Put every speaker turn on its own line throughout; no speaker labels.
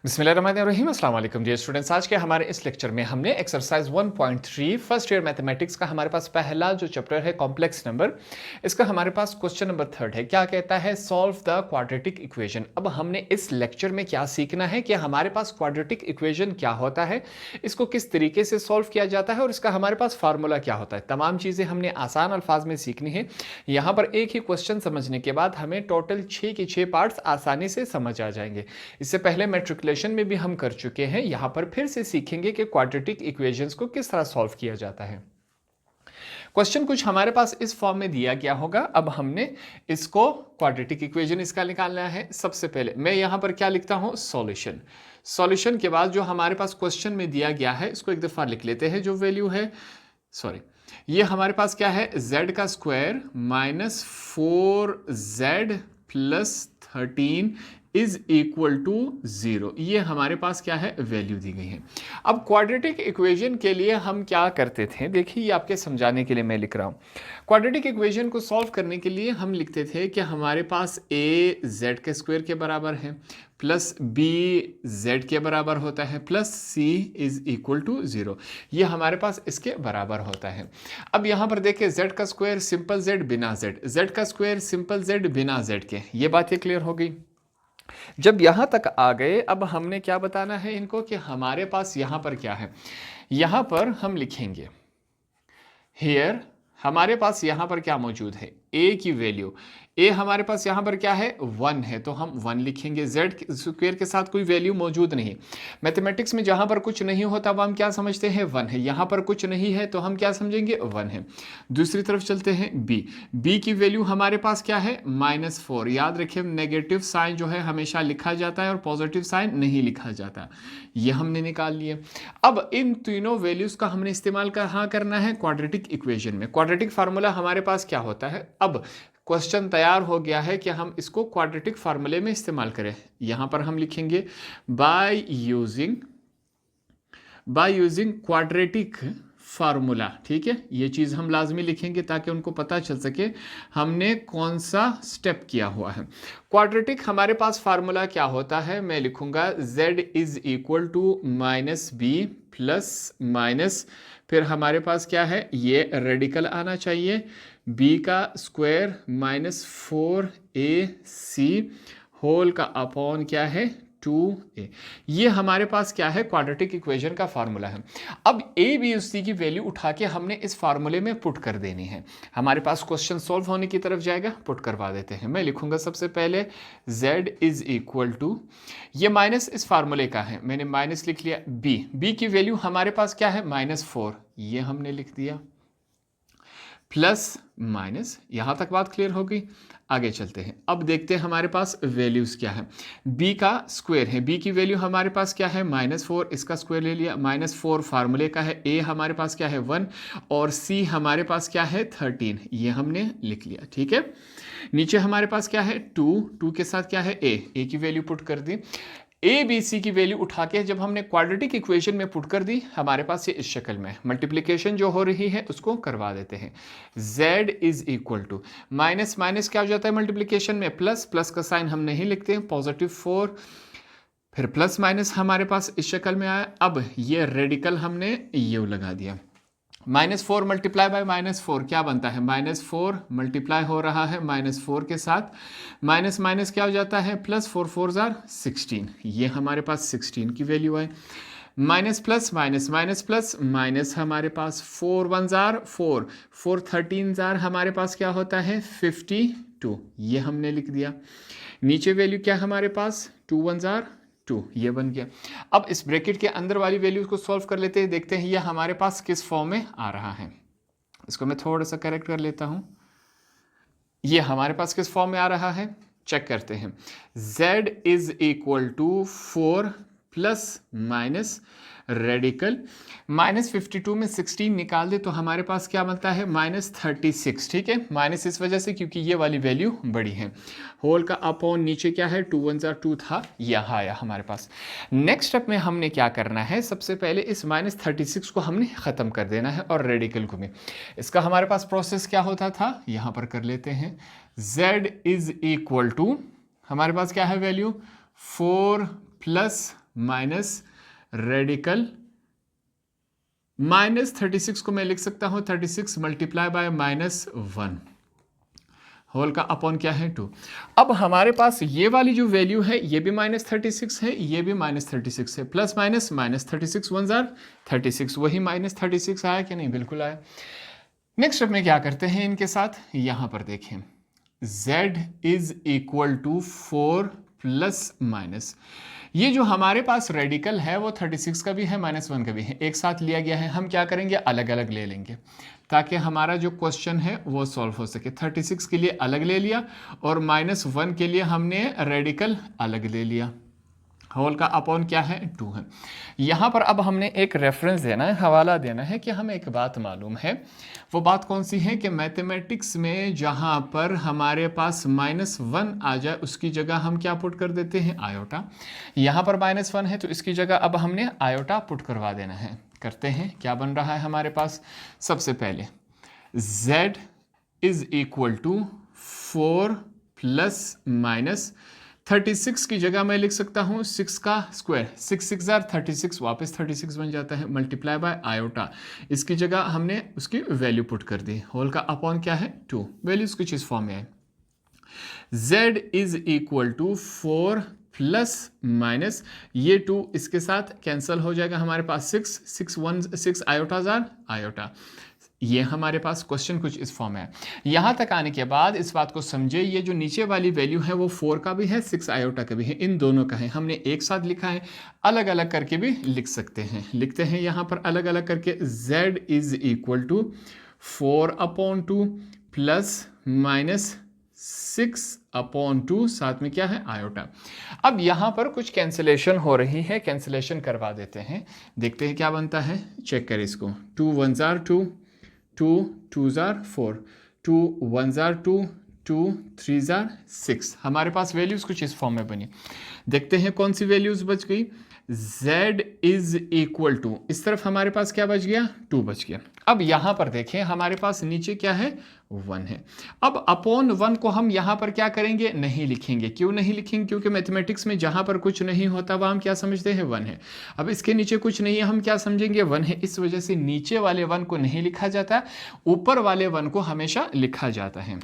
बिस्मिल्लाहिर्रहमानिर्रहीम अस्सलाम वालेकुम डियर स्टूडेंट्स। आज के हमारे इस लेक्चर में हमने एक्सरसाइज 1.3 फर्स्ट ईयर मैथमेटिक्स का हमारे पास पहला जो चैप्टर है कॉम्प्लेक्स नंबर, इसका हमारे पास क्वेश्चन नंबर 3 है। क्या कहता है? Solve the quadratic equation. अब हमने इस लेक्चर में क्या सीखना है कि हमारे पास क्वाड्रेटिक इक्वेशन क्या होता है, इसको किस तरीके से सॉल्व किया जाता है और इसका हमारे पास फार्मूला क्या होता है। तमाम चीज़ें हमने आसान अल्फाज में सीखनी है। यहाँ पर एक ही क्वेश्चन समझने के बाद हमें टोटल 6 के 6 पार्ट्स आसानी से समझ आ जाएंगे। इससे पहले मैट्रिकुलेशन में भी हम कर चुके हैं। यहां पर फिर से सीखेंगे कि क्वाड्रेटिक इक्वेशंस को किस तरह सॉल्व किया जाता है। क्वेश्चन कुछ हमारे पास इस फॉर्म में दिया गया होगा। अब हमने इसको क्वाड्रेटिक इक्वेशन इसका निकालना है। सबसे पहले मैं यहां पर क्या लिखता हूं? सॉल्यूशन। सॉल्यूशन के बाद जो हमारे पास क्वेश्चन में दिया गया है इसको एक दफा लिख लेते हैं। जो वैल्यू है, सॉरी, ये हमारे पास क्या है? z का square minus 4z plus 13 is equal to 0। ये हमारे पास क्या है? वैल्यू दी गई है। अब क्वाड्रेटिक इक्वेशन के लिए हम क्या करते थे, देखिए ये आपके समझाने के लिए मैं लिख रहा हूँ। क्वाड्रेटिक इक्वेशन को सॉल्व करने के लिए हम लिखते थे कि हमारे पास a z के स्क्वायर के बराबर है प्लस b z के बराबर होता है plus c is equal to 0। ये हमारे पास इसके बराबर होता है। अब यहाँ पर देखिए z का स्क्वायर सिंपल z बिना z का स्क्वायर सिंपल z बिना z के। ये बातें क्लियर हो गई। जब यहां तक आ गए, अब हमने क्या बताना है इनको कि हमारे पास यहां पर क्या है। यहां पर हम लिखेंगे हियर, हमारे पास यहां पर क्या मौजूद है? a की वैल्यू, a हमारे पास यहां पर क्या है? 1 है, तो हम 1 लिखेंगे। z स्क्वायर के साथ कोई वैल्यू मौजूद नहीं। मैथमेटिक्स में जहां पर कुछ नहीं होता वो हम क्या समझते हैं? 1 है। यहां पर कुछ नहीं है तो हम क्या समझेंगे? 1 है। दूसरी तरफ चलते हैं b की वैल्यू हमारे पास क्या है? -4। याद रखिए नेगेटिव साइन जो है हमेशा लिखा जाता है और पॉजिटिव साइन नहीं लिखा जाता। ये हमने निकाल लिए। अब इन तीनों वैल्यूज का हमने इस्तेमाल कहाँ करना है? क्वाड्रेटिक इक्वेशन में। क्वाड्रेटिक फार्मूला हमारे पास क्या होता है? अब क्वेश्चन तैयार हो गया है कि हम इसको क्वाड्रेटिक फार्मूले में इस्तेमाल करें। यहां पर हम लिखेंगे बाय यूजिंग क्वाड्रेटिक फार्मूला। ठीक है, ये चीज हम लाजमी लिखेंगे ताकि उनको पता चल सके हमने कौन सा स्टेप किया हुआ है। क्वाड्रेटिक हमारे पास फार्मूला क्या होता है? मैं लिखूंगा z is equal to minus B plus minus, फिर हमारे पास क्या है? ये रेडिकल आना चाहिए, b का स्क्वायर माइनस 4ac होल का अपॉन क्या है? 2a। ये हमारे पास क्या है? क्वाड्रेटिक इक्वेशन का फार्मूला है। अब a b और c की वैल्यू उठा के हमने इस फार्मूले में पुट कर देनी है। हमारे पास क्वेश्चन सॉल्व होने की तरफ जाएगा, पुट करवा देते हैं। मैं लिखूंगा सबसे पहले z इज इक्वल टू, ये माइनस इस फार्मूले का है, मैंने माइनस लिख लिया। b की वैल्यू हमारे पास क्या है? -4, ये हमने लिख दिया, प्लस माइनस। यहां तक बात क्लियर हो गई। आगे चलते हैं। अब देखते हैं हमारे पास वैल्यूज क्या है। b का स्क्वायर है, b की वैल्यू हमारे पास क्या है? -4, इसका स्क्वायर ले लिया, -4 फार्मूले का है। a हमारे पास क्या है? 1 और c हमारे पास क्या है? 13, ये हमने लिख लिया। ठीक है, नीचे हमारे पास क्या है? 2 के साथ क्या है? a की वैल्यू पुट कर दी। a b c की वैल्यू उठा के जब हमने क्वाड्रेटिक इक्वेशन में पुट कर दी, हमारे पास ये इस शक्ल में मल्टीप्लिकेशन जो हो रही है उसको करवा देते हैं। z is equal to minus minus क्या हो जाता है मल्टीप्लिकेशन में? प्लस, प्लस का साइन हम नहीं लिखते हैं, +4, फिर प्लस माइनस हमारे पास इस शक्ल में आया। अब ये रेडिकल हमने ये लगा दिया। -4 मल्टीप्लाई बाय -4 क्या बनता है? -4 मल्टीप्लाई हो रहा है -4 के साथ, माइनस माइनस क्या हो जाता है? +4 4 जार 16, ये हमारे पास 16 की वैल्यू है। Minus plus minus minus plus minus हमारे पास 4 1 जार 4 4 13 जार हमारे पास क्या होता है? 52, ये हमने लिख दिया। नीचे वैल्यू क्या हमारे पास? 2 1 जार 2, ये बन गया। अब इस ब्रैकेट के अंदर वाली वैल्यूज को सॉल्व कर लेते हैं, देखते हैं ये हमारे पास किस फॉर्म में आ रहा है। इसको मैं थोड़ा सा करेक्ट कर लेता हूं। ये हमारे पास किस फॉर्म में आ रहा है, चेक करते हैं। z is equal to 4 plus minus radical, -52 में 16 निकाल दे तो हमारे पास क्या बनता है? -36। ठीक है, माइनस इस वजह से क्योंकि ये वाली वैल्यू बड़ी है। होल का अपॉन नीचे क्या है? 2 1 2 था, यहाँ आया हमारे पास। नेक्स्ट स्टेप में हमने क्या करना है? सबसे पहले इस -36 को हमने ख़त्म कर देना है और रेडिकल को भी। इसका हमारे पास प्रोसेस क्या होता था, यहाँ पर कर लेते हैं। z इज इक्वल टू हमारे पास क्या है वैल्यू? 4 प्लस माइनस रेडिकल -36 को मैं लिख सकता हूं 36 मल्टीप्लाई बाय -1 होल का अपॉन क्या है 2। अब हमारे पास ये वाली जो वैल्यू है ये भी -36 है, ये भी -36 है, प्लस माइनस -36 1 जार 36, वही -36 आया कि नहीं? बिल्कुल आया। नेक्स्ट स्टेप में क्या करते हैं इनके साथ, यहां पर देखें z is equal to 4 plus minus, ये जो हमारे पास रेडिकल है वो 36 का भी है -1 का भी है, एक साथ लिया गया है। हम क्या करेंगे, अलग अलग ले लेंगे ताकि हमारा जो क्वेश्चन है वो सॉल्व हो सके। 36 के लिए अलग ले लिया और -1 के लिए हमने रेडिकल अलग ले लिया। होल का अपॉन क्या है 2 है। यहाँ पर अब हमने एक रेफरेंस देना है, हवाला देना है कि हमें एक बात मालूम है। वो बात कौन सी है कि मैथमेटिक्स में जहाँ पर हमारे पास -1 आ जाए उसकी जगह हम क्या पुट कर देते हैं, आयोटा। यहाँ पर -1 है तो इसकी जगह अब हमने आयोटा पुट करवा देना है। करते हैं, क्या बन रहा है हमारे पास। सबसे पहले z is equal to 4 plus minus 36 की जगह मैं लिख सकता हूं 6 का स्क्वायर, 6 6 जार 36, वापस 36 बन जाता है, मल्टीप्लाई बाय आयोटा। इसकी जगह हमने उसकी वैल्यू पुट कर दी। होल का अपॉन क्या है 2, वैल्यूज कुछ इस फॉर्म में है। z is equal to 4 plus minus ये 2 इसके साथ कैंसिल हो जाएगा, हमारे पास 6 आयोटा जार आयोटा। ये हमारे पास क्वेश्चन कुछ इस फॉर्म में है। यहाँ तक आने के बाद इस बात को समझे, ये जो नीचे वाली वैल्यू है वो 4 का भी है, 6 आयोटा का भी है, इन दोनों का है। हमने एक साथ लिखा है, अलग अलग करके भी लिख सकते हैं। लिखते हैं यहाँ पर अलग अलग करके, z is equal to 4/2 plus minus 6/2, साथ में क्या है आयोटा। अब यहाँ पर कुछ कैंसिलेशन हो रही है, कैंसिलेशन करवा देते हैं, देखते हैं क्या बनता है। चेक करें इसको, 2 1 जार 2, 2 2 जार 4, 2 1 जार 2, 2 3 जार 6। हमारे पास वैल्यूज कुछ इस फॉर्म में बनी। देखते हैं कौन सी वैल्यूज बच गई। z इज इक्वल टू, इस तरफ हमारे पास क्या बच गया, 2 बच गया। अब यहां पर देखें हमारे पास नीचे क्या है, 1 है। अब अपॉन 1 को हम यहां पर क्या करेंगे, नहीं लिखेंगे। क्यों नहीं लिखेंगे, क्योंकि मैथमेटिक्स में जहां पर कुछ नहीं होता वह हम क्या समझते हैं, 1 है। अब इसके नीचे कुछ नहीं है, हम क्या समझेंगे, 1 है। इस वजह से नीचे वाले 1 को नहीं लिखा जाता, ऊपर वाले 1 को हमेशा लिखा जाता है।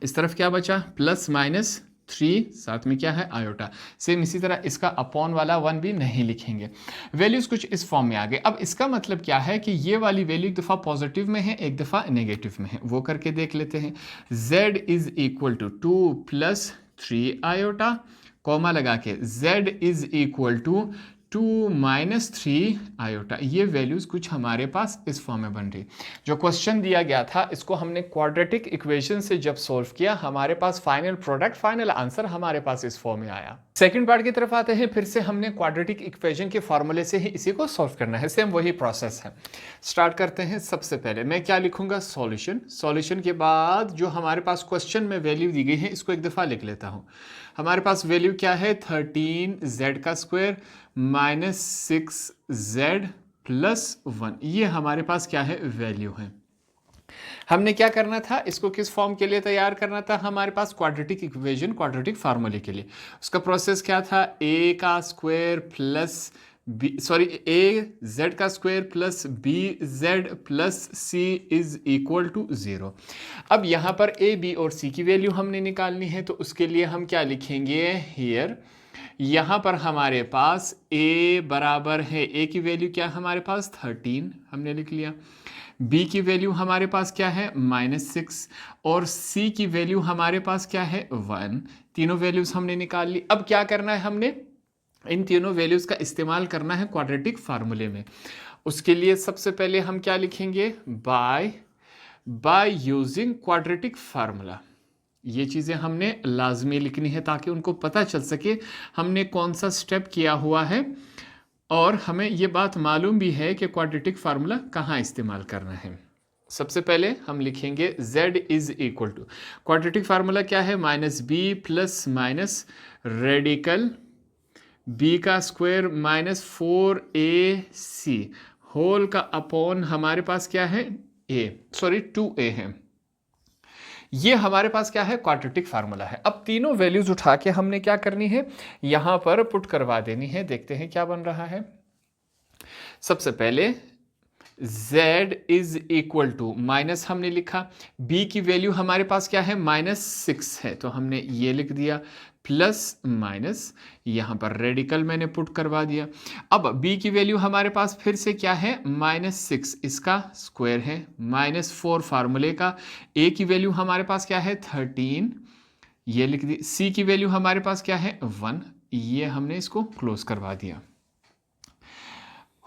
इस तरफ क्या बचा, प्लस माइनस 3, साथ में क्या है आयोटा। सेम इसी तरह इसका अपॉन वाला 1 भी नहीं लिखेंगे। वैल्यूज कुछ इस फॉर्म में आ गए। अब इसका मतलब क्या है कि ये वाली वैल्यू एक दफ़ा पॉजिटिव में है, एक दफ़ा नेगेटिव में है, वो करके देख लेते हैं। z is equal to 2 plus 3 iota, comma लगा के z is equal to 2 minus 3 iota. ये वैल्यूज कुछ हमारे पास इस फॉर्म में बन रही। जो क्वेश्चन दिया गया था इसको हमने क्वाड्रेटिक इक्वेशन से जब सॉल्व किया, हमारे पास फाइनल प्रोडक्ट, फाइनल आंसर हमारे पास इस फॉर्म में आया। सेकंड पार्ट की तरफ आते हैं। फिर से हमने क्वाड्रेटिक इक्वेशन के फॉर्मूले से ही इसी को सॉल्व करना है, सेम वही प्रोसेस है। स्टार्ट करते हैं। सबसे पहले मैं क्या लिखूंगा, सॉल्यूशन। सॉल्यूशन के बाद जो हमारे पास क्वेश्चन में वैल्यू दी गई है इसको एक दफ़ा लिख लेता हूँ। हमारे पास वैल्यू क्या है, 13z का स्क्वायर माइनस 6z प्लस 1। ये हमारे पास क्या है, वैल्यू है। हमने क्या करना था, इसको किस फॉर्म के लिए तैयार करना था, हमारे पास क्वाड्रेटिक इक्वेशन, क्वाड्रेटिक फार्मूले के लिए। उसका प्रोसेस क्या था, a का स्क्वायर प्लस a z का square plus bz plus c is equal to 0। अब यहाँ पर a, b और c की वैल्यू हमने निकालनी है, तो उसके लिए हम क्या लिखेंगे, हियर यहाँ पर हमारे पास a बराबर है, a की वैल्यू क्या है हमारे पास 13, हमने लिख लिया। b की वैल्यू हमारे पास क्या है -6 और c की वैल्यू हमारे पास क्या है 1। तीनों वैल्यूज हमने निकाल ली। अब क्या करना है, हमने इन तीनों वैल्यूज का इस्तेमाल करना है क्वाड्रेटिक फार्मूले में। उसके लिए सबसे पहले हम क्या लिखेंगे, बाय यूजिंग क्वाड्रेटिक फार्मूला। ये चीज़ें हमने लाजमी लिखनी है ताकि उनको पता चल सके हमने कौन सा स्टेप किया हुआ है, और हमें ये बात मालूम भी है कि क्वाड्रेटिक फार्मूला कहाँ इस्तेमाल करना है। सबसे पहले हम लिखेंगे z is equal to, quadratic formula क्या है, -b plus minus radical b का स्क्वायर माइनस 4ac होल का अपॉन हमारे पास क्या है 2a है। ये हमारे पास क्या है, क्वाड्रेटिक फार्मूला है। अब तीनों वैल्यूज उठा के हमने क्या करनी है, यहां पर पुट करवा देनी है। देखते हैं क्या बन रहा है। सबसे पहले z is equal to minus हमने लिखा, b की वैल्यू हमारे पास क्या है, -6 है, तो हमने ये लिख दिया, प्लस माइनस यहां पर रेडिकल मैंने पुट करवा दिया। अब b की वैल्यू हमारे पास फिर से क्या है, -6, इसका स्क्वायर है, -4 फार्मूले का। a की वैल्यू हमारे पास क्या है, 13, ये लिख दी। c की वैल्यू हमारे पास क्या है, 1, ये हमने इसको क्लोज करवा दिया।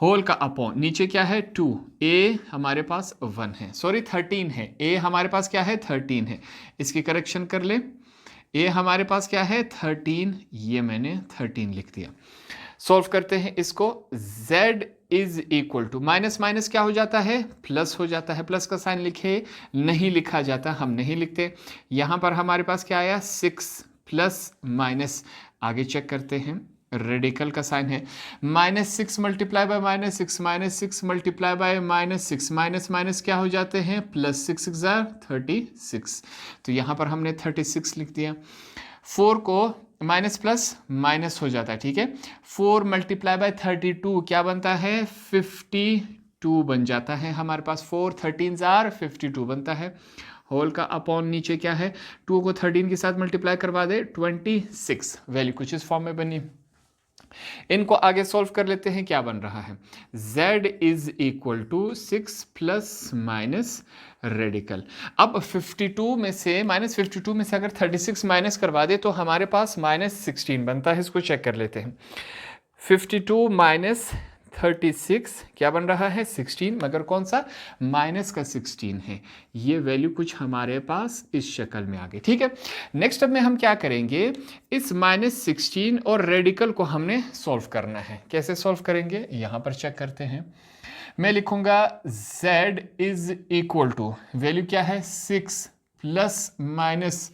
होल का अपॉन नीचे क्या है, 2, a हमारे पास 1 है, सॉरी 13 है, a हमारे पास क्या है, 13 है। इसकी करेक्शन कर ले, a हमारे पास क्या है, 13, ये मैंने 13 लिख दिया। सॉल्व करते हैं इसको। z is equal to, minus minus क्या हो जाता है, प्लस हो जाता है। प्लस का साइन लिखे, नहीं लिखा जाता, हम नहीं लिखते। यहां पर हमारे पास क्या आया, 6 प्लस माइनस, आगे चेक करते हैं, रेडिकल का साइन है, -6 multiply by -6, -6 multiply by -6, minus minus क्या हो जाते हैं, +6 36, तो यहाँ पर हमने 36 लिख दिया। 4 को माइनस प्लस माइनस हो जाता है, ठीक है। 4 मल्टीप्लाई बाय 32 क्या बनता है, 52 बन जाता है हमारे पास। 4 13 52 बनता है। होल का अपॉन नीचे क्या है, 2 को 13 के साथ मल्टीप्लाई करवा दे, 26 वैल्यू कुछ इस फॉर्म में बनी। इनको आगे सॉल्व कर लेते हैं, क्या बन रहा है, z is equal to 6 plus minus radical. अब 52 में से -52 में से अगर 36 माइनस करवा दे तो हमारे पास -16 बनता है। इसको चेक कर लेते हैं। 52 माइनस 36 क्या बन रहा है, 16, मगर कौन सा, माइनस का 16 है। ये वैल्यू कुछ हमारे पास इस शक्ल में आ गई, ठीक है। नेक्स्ट अब में हम क्या करेंगे, इस -16 और रेडिकल को हमने सॉल्व करना है। कैसे सॉल्व करेंगे, यहां पर चेक करते हैं। मैं लिखूंगा z is equal to, value क्या है, 6 प्लस माइनस,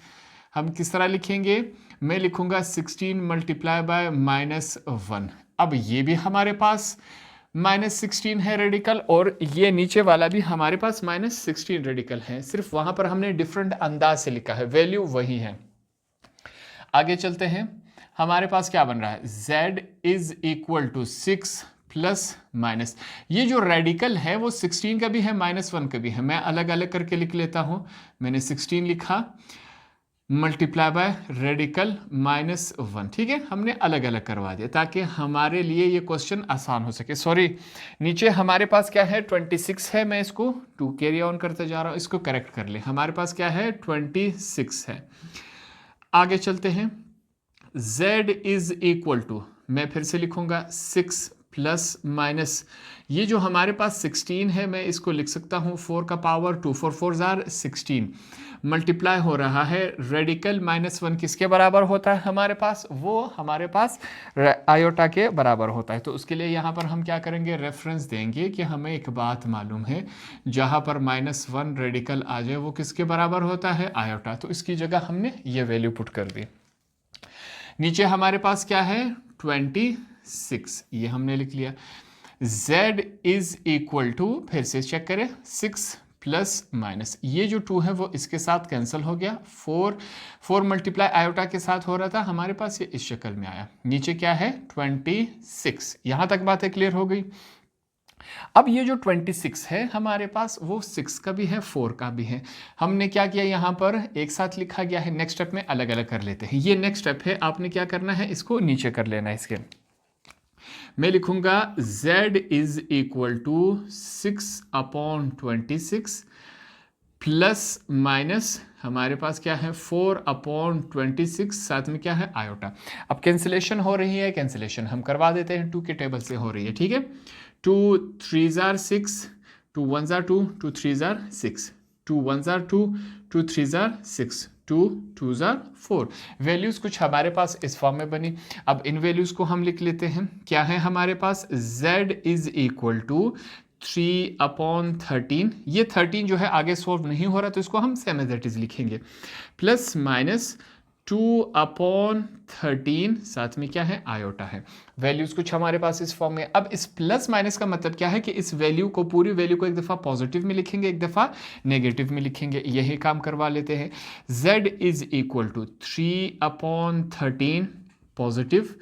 हम किस तरह लिखेंगे, मैं लिखूंगा 16 मल्टीप्लाई बाय -1। अब ये भी हमारे पास -16 है रेडिकल, और ये नीचे वाला भी हमारे पास -16 रेडिकल है, सिर्फ वहां पर हमने डिफरेंट अंदाज से लिखा है, वैल्यू वही है। आगे चलते हैं, हमारे पास क्या बन रहा है, z is equal to 6 plus minus, ये जो रेडिकल है वो 16 का भी है, -1 का भी है। मैं अलग अलग करके लिख लेता हूं। मैंने 16 लिखा, मल्टीप्लाई बाय रेडिकल -1, ठीक है। हमने अलग अलग करवा दिया ताकि हमारे लिए ये क्वेश्चन आसान हो सके। सॉरी, नीचे हमारे पास क्या है, 26 है, मैं इसको 2 कैरी ऑन करते जा रहा हूँ, इसको करेक्ट कर ले। हमारे पास क्या है, 26 है। आगे चलते हैं, z इज इक्वल टू, मैं फिर से लिखूंगा 6 प्लस माइनस, ये जो हमारे पास 16 है, मैं इसको लिख सकता हूँ 4 का पावर 2, 4 4 16, मल्टीप्लाई हो रहा है। रेडिकल -1 किसके बराबर होता है हमारे पास, वो हमारे पास आयोटा के बराबर होता है। तो उसके लिए यहाँ पर हम क्या करेंगे, रेफरेंस देंगे कि हमें एक बात मालूम है, जहाँ पर -1 रेडिकल आ जाए वो किसके बराबर होता है, आयोटा। तो इसकी जगह हमने ये वैल्यू पुट कर दी। नीचे हमारे पास क्या है, 26, ये हमने लिख लिया। z इज इक्वल टू, फिर से चेक करें, 6 प्लस माइनस, ये जो 2 है वो इसके साथ कैंसिल हो गया। 4 मल्टीप्लाई आयोटा के साथ हो रहा था हमारे पास, ये इस शक्ल में आया। नीचे क्या है, 26, यहां तक बातें क्लियर हो गई। अब ये जो 26 है हमारे पास, वो 6 का भी है, 4 का भी है। हमने क्या किया, यहाँ पर एक साथ लिखा गया है। नेक्स्ट स्टेप में अलग अलग कर लेते हैं। ये नेक्स्ट स्टेप है, आपने क्या करना है, इसको नीचे कर लेना है। इसके मैं लिखूंगा z is equal to 6/26 plus minus हमारे पास क्या है, 4/26, साथ में क्या है, आयोटा। अब कैंसिलेशन हो रही है, कैंसिलेशन हम करवा देते हैं, 2 के टेबल से हो रही है, ठीक है। 2 3 6, 2 1 2, 2 3 6, 2 1 2, 2 3 6, 2 2 4। वैल्यूज कुछ हमारे पास इस फॉर्म में बनी। अब इन वैल्यूज को हम लिख लेते हैं। क्या है हमारे पास, z इज इक्वल टू 3/13, ये 13 जो है आगे सॉल्व नहीं हो रहा, तो इसको हम सेम एज इट इज लिखेंगे, प्लस माइनस 2/13 साथ में क्या है, आयोटा है। वैल्यूज कुछ हमारे पास इस फॉर्म में। अब इस प्लस माइनस का मतलब क्या है कि इस वैल्यू को, पूरी वैल्यू को एक दफ़ा पॉजिटिव में लिखेंगे, एक दफ़ा नेगेटिव में लिखेंगे। यही काम करवा लेते हैं। z is equal to 3/13 positive,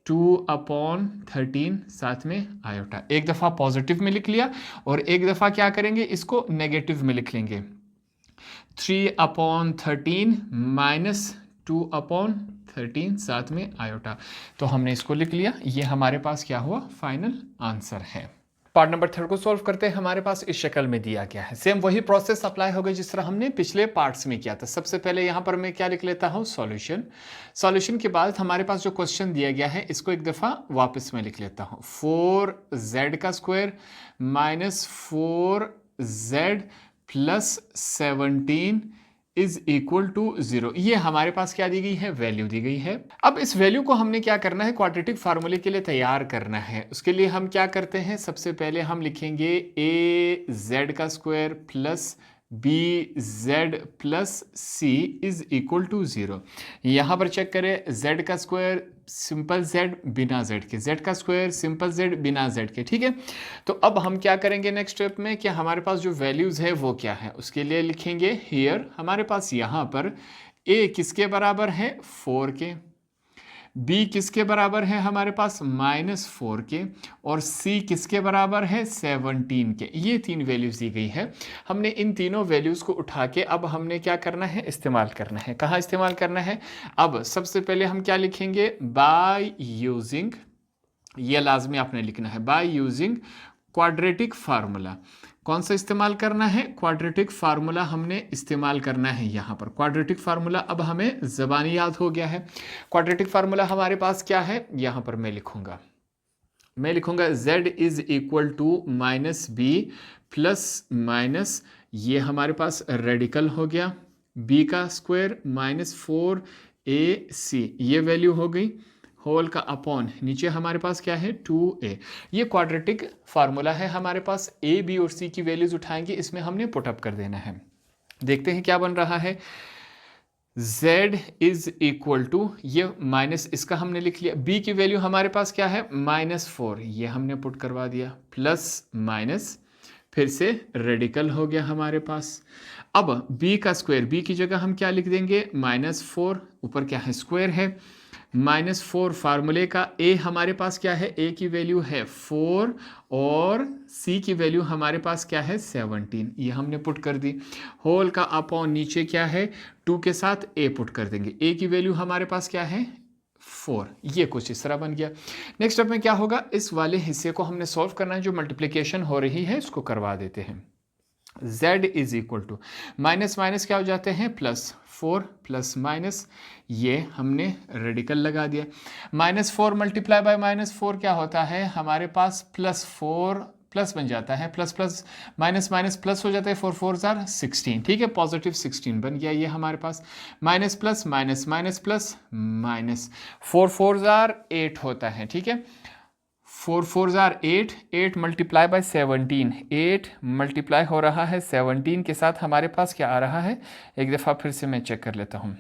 2/13 साथ में आयोटा। एक दफ़ा पॉजिटिव में लिख लिया और एक दफ़ा क्या करेंगे, इसको नेगेटिव में लिख लेंगे। 3/13 माइनस 2/13 साथ में आयोटा। तो हमने इसको लिख लिया। ये हमारे पास क्या हुआ, फाइनल आंसर है। पार्ट नंबर 3 को सॉल्व करते हैं। हमारे पास इस शक्ल में दिया गया है। सेम वही प्रोसेस अप्लाई होगा जिस तरह हमने पिछले पार्ट्स में किया था। सबसे पहले यहां पर मैं क्या लिख लेता हूं, सॉल्यूशन। सॉल्यूशन के बाद हमारे पास जो क्वेश्चन दिया गया है इसको एक दफा वापस में लिख लेता हूं। 4z का square minus 4z plus 17 is equal to 0। ये हमारे पास क्या दी गई है, वैल्यू दी गई है। अब इस वैल्यू को हमने क्या करना है, क्वाड्रेटिक फार्मूले के लिए तैयार करना है। उसके लिए हम क्या करते हैं, सबसे पहले हम लिखेंगे az का square plus bz plus c is equal to 0। यहाँ पर चेक करें, z का स्क्वायर सिंपल z बिना z के, z का स्क्वायर सिंपल z बिना z के, ठीक है। तो अब हम क्या करेंगे नेक्स्ट स्टेप में कि हमारे पास जो वैल्यूज है वो क्या है, उसके लिए लिखेंगे हियर। हमारे पास यहाँ पर a किसके बराबर है, 4 के, b किसके बराबर है हमारे पास, -4 के, और c किसके बराबर है, 17 के। ये तीन वैल्यूज दी गई है। हमने इन तीनों वैल्यूज को उठा के अब हमने क्या करना है, इस्तेमाल करना है। कहाँ इस्तेमाल करना है, अब सबसे पहले हम क्या लिखेंगे, बाय यूजिंग, ये लाजमी आपने लिखना है, बाय यूजिंग क्वाड्रेटिक फार्मूला। कौन सा इस्तेमाल करना है, क्वाड्रेटिक फार्मूला हमने इस्तेमाल करना है यहाँ पर। क्वाड्रेटिक फार्मूला अब हमें ज़बानी याद हो गया है। क्वाड्रेटिक फार्मूला हमारे पास क्या है, यहाँ पर मैं लिखूंगा z is equal to minus B plus minus, ये हमारे पास रेडिकल हो गया, b का स्क्वायर -4ac, ये वैल्यू हो गई, होल का अपॉन नीचे हमारे पास क्या है, 2a। ये क्वाड्रेटिक फार्मूला है हमारे पास। a, b और c की वैल्यूज उठाएंगे, इसमें हमने पुटअप कर देना है। देखते हैं क्या बन रहा है, z इज इक्वल टू, ये माइनस इसका हमने लिख लिया, b की वैल्यू हमारे पास क्या है, -4, ये हमने पुट करवा दिया, प्लस माइनस फिर से रेडिकल हो गया हमारे पास। अब b का स्क्वायर, b की जगह हम क्या लिख देंगे, -4, ऊपर क्या है, स्क्वायर है, -4 फार्मूले का a हमारे पास क्या है, a की वैल्यू है 4 और c की वैल्यू हमारे पास क्या है, 17, ये हमने पुट कर दी। होल का अपॉन नीचे क्या है, 2 के साथ a पुट कर देंगे, a की वैल्यू हमारे पास क्या है, 4। ये कुछ इस तरह बन गया। नेक्स्ट स्टेप में क्या होगा, इस वाले हिस्से को हमने सॉल्व करना है, जो मल्टीप्लिकेशन हो रही है उसको करवा देते हैं। z is equal to minus minus क्या हो जाते हैं, +4 प्लस माइनस, ये हमने रेडिकल लगा दिया। -4 मल्टीप्लाई बाय -4 क्या होता है हमारे पास, +4 प्लस बन जाता है, plus plus minus minus plus हो जाता है, 4 4 जार 16, ठीक है, पॉजिटिव 16 बन गया ये हमारे पास। Minus plus minus minus plus minus, 4 4 जार 8 होता है, ठीक है, 4 4 जार 8, 8 मल्टीप्लाई बाय 17, 8 मल्टीप्लाई हो रहा है 17 के साथ, हमारे पास क्या आ रहा है, एक दफ़ा फिर से मैं चेक कर लेता हूँ,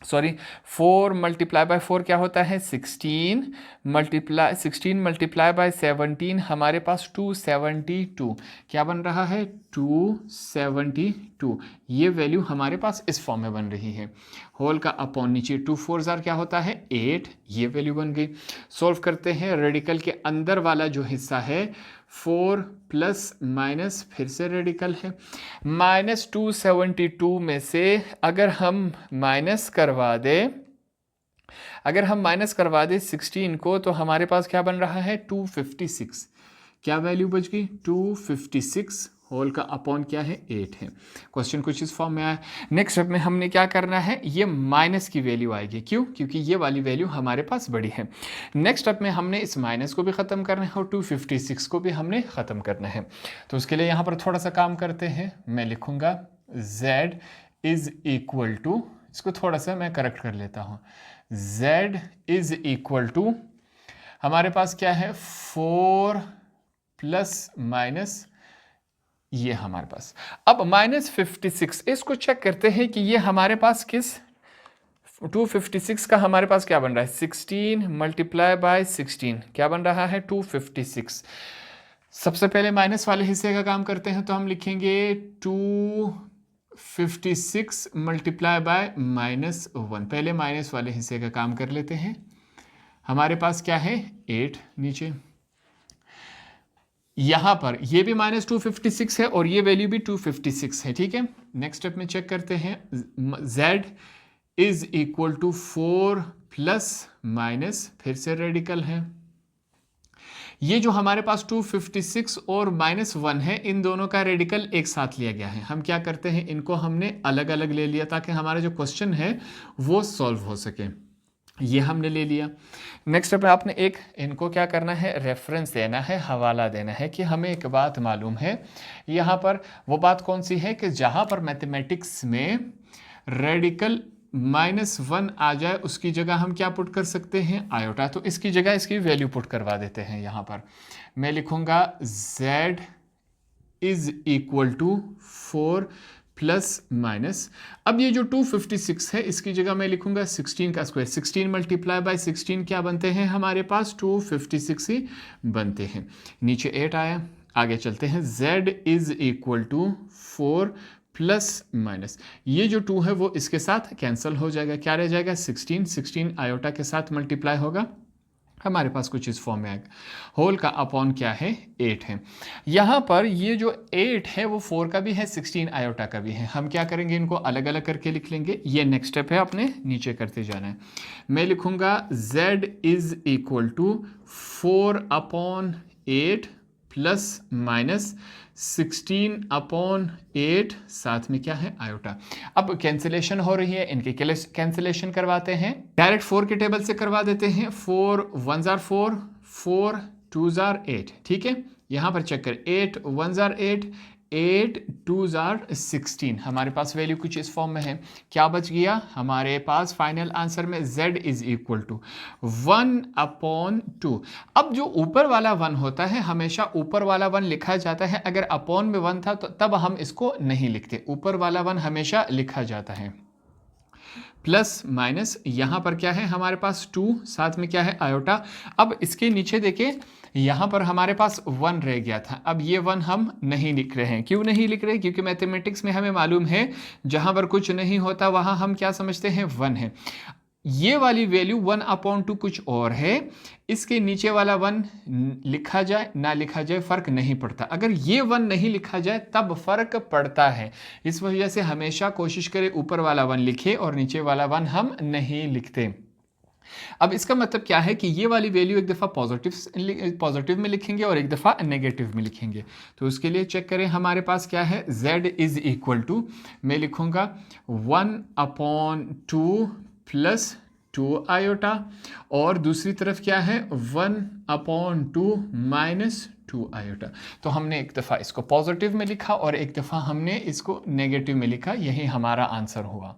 सॉरी, 4 मल्टीप्लाई बाय 4 क्या होता है, 16 मल्टीप्लाई बाय 17, हमारे पास 272, क्या बन रहा है, 272, ये वैल्यू हमारे पास इस फॉर्म में बन रही है। होल का अपॉन नीचे 2 4 जार क्या होता है, 8, ये वैल्यू बन गई। सॉल्व करते हैं, रेडिकल के अंदर वाला जो हिस्सा है 4 प्लस माइनस फिर से रेडिकल है, -272 में से अगर हम माइनस करवा दें 16 को, तो हमारे पास क्या बन रहा है, 256, क्या वैल्यू बच गई, 256, होल का अपॉन क्या है, 8 है। क्वेश्चन कुछ इस फॉर्म में आया। नेक्स्ट स्टेप में हमने क्या करना है, ये माइनस की वैल्यू आएगी, क्यों, क्योंकि ये वाली वैल्यू हमारे पास बड़ी है। नेक्स्ट स्टेप में हमने इस माइनस को भी ख़त्म करना है और 256 को भी हमने ख़त्म करना है। तो उसके लिए यहाँ पर थोड़ा सा काम करते हैं, मैं लिखूँगा z इज़ इक्वल टू, इसको थोड़ा सा मैं करेक्ट कर लेता हूँ, z इज़ इक्वल टू हमारे पास क्या है, 4 प्लस माइनस, ये हमारे पास। अब -56, इसको चेक करते हैं कि ये हमारे पास किस 256 का हमारे पास क्या बन रहा है, 16 मल्टीप्लाई बाय 16 क्या बन रहा है, 256। सबसे पहले माइनस वाले हिस्से का काम करते हैं, तो हम लिखेंगे 256 मल्टीप्लाई बाय -1। पहले माइनस वाले हिस्से का काम कर लेते हैं। हमारे पास क्या है, 8 नीचे, यहां पर ये भी -256 है और ये वैल्यू भी 256 है, ठीक है। नेक्स्ट स्टेप में चेक करते हैं, z is equal to 4 plus minus, फिर से रेडिकल है। ये जो हमारे पास 256 और -1 है, इन दोनों का रेडिकल एक साथ लिया गया है। हम क्या करते हैं, इनको हमने अलग अलग ले लिया ताकि हमारा जो क्वेश्चन है वो सॉल्व हो सके। ये हमने ले लिया। नेक्स्ट स्टेप में आपने एक इनको क्या करना है, रेफरेंस देना है, हवाला देना है कि हमें एक बात मालूम है। यहाँ पर वो बात कौन सी है कि जहाँ पर मैथमेटिक्स में रेडिकल -1 आ जाए उसकी जगह हम क्या पुट कर सकते हैं, आयोटा। तो इसकी जगह इसकी वैल्यू पुट करवा देते हैं। यहाँ पर मैं लिखूंगा z is equal to 4 plus minus. अब ये जो 256 है इसकी जगह मैं लिखूंगा 16 का स्क्वायर। 16 मल्टीप्लाई बाय 16 क्या बनते हैं हमारे पास, 256 ही बनते हैं। नीचे 8 आया, आगे चलते हैं। z is equal to 4 plus minus, ये जो 2 है वो इसके साथ कैंसिल हो जाएगा, क्या रह जाएगा, 16 आयोटा के साथ मल्टीप्लाई होगा, हमारे पास कुछ इस फॉर्म में आएगा। होल का अपॉन क्या है, 8 है। यहाँ पर ये जो 8 है वो 4 का भी है, 16 आयोटा का भी है। हम क्या करेंगे, इनको अलग अलग करके लिख लेंगे। ये नेक्स्ट स्टेप है, अपने नीचे करते जाना है। मैं लिखूंगा z is equal to 4/8 plus minus 16/8, साथ में क्या है, आयोटा। अब कैंसिलेशन हो रही है, इनके कैंसिलेशन करवाते हैं। डायरेक्ट 4 के टेबल से करवा देते हैं। 4 1s are 4, 4 2s are 8, ठीक है। यहां पर चेक कर, 8 1s are 8, 8 2s are 16। हमारे पास वैल्यू कुछ इस फॉर्म में है। क्या बच गया हमारे पास फाइनल आंसर में, z इज इक्वल टू 1/2। अब जो ऊपर वाला 1 होता है, हमेशा ऊपर वाला 1 लिखा जाता है। अगर अपॉन में 1 था तो तब हम इसको नहीं लिखते, ऊपर वाला 1 हमेशा लिखा जाता है। प्लस माइनस, यहां पर क्या है हमारे पास 2, साथ में क्या है, आयोटा। अब इसके नीचे देखिए, यहां पर हमारे पास 1 रह गया था। अब ये 1 हम नहीं लिख रहे हैं। क्यों नहीं लिख रहे, क्योंकि मैथमेटिक्स में हमें मालूम है जहां पर कुछ नहीं होता वहां हम क्या समझते हैं, 1 है। ये वाली वैल्यू 1/2 कुछ और है, इसके नीचे वाला 1 लिखा जाए ना लिखा जाए फर्क नहीं पड़ता। अगर ये 1 नहीं लिखा जाए तब फर्क पड़ता है। इस वजह से हमेशा कोशिश करें ऊपर वाला 1 लिखे और नीचे वाला 1 हम नहीं लिखते। अब इसका मतलब क्या है कि ये वाली वैल्यू एक दफ़ा पॉजिटिव में लिखेंगे और एक दफ़ा नेगेटिव में लिखेंगे। तो उसके लिए चेक करें, हमारे पास क्या है, z इज इक्वल टू, मैं लिखूंगा 1/2 प्लस 2 आयोटा, और दूसरी तरफ क्या है, 1/2 माइनस 2 आयोटा। तो हमने एक दफ़ा इसको पॉजिटिव में लिखा और एक दफ़ा हमने इसको नेगेटिव में लिखा, यही हमारा आंसर हुआ।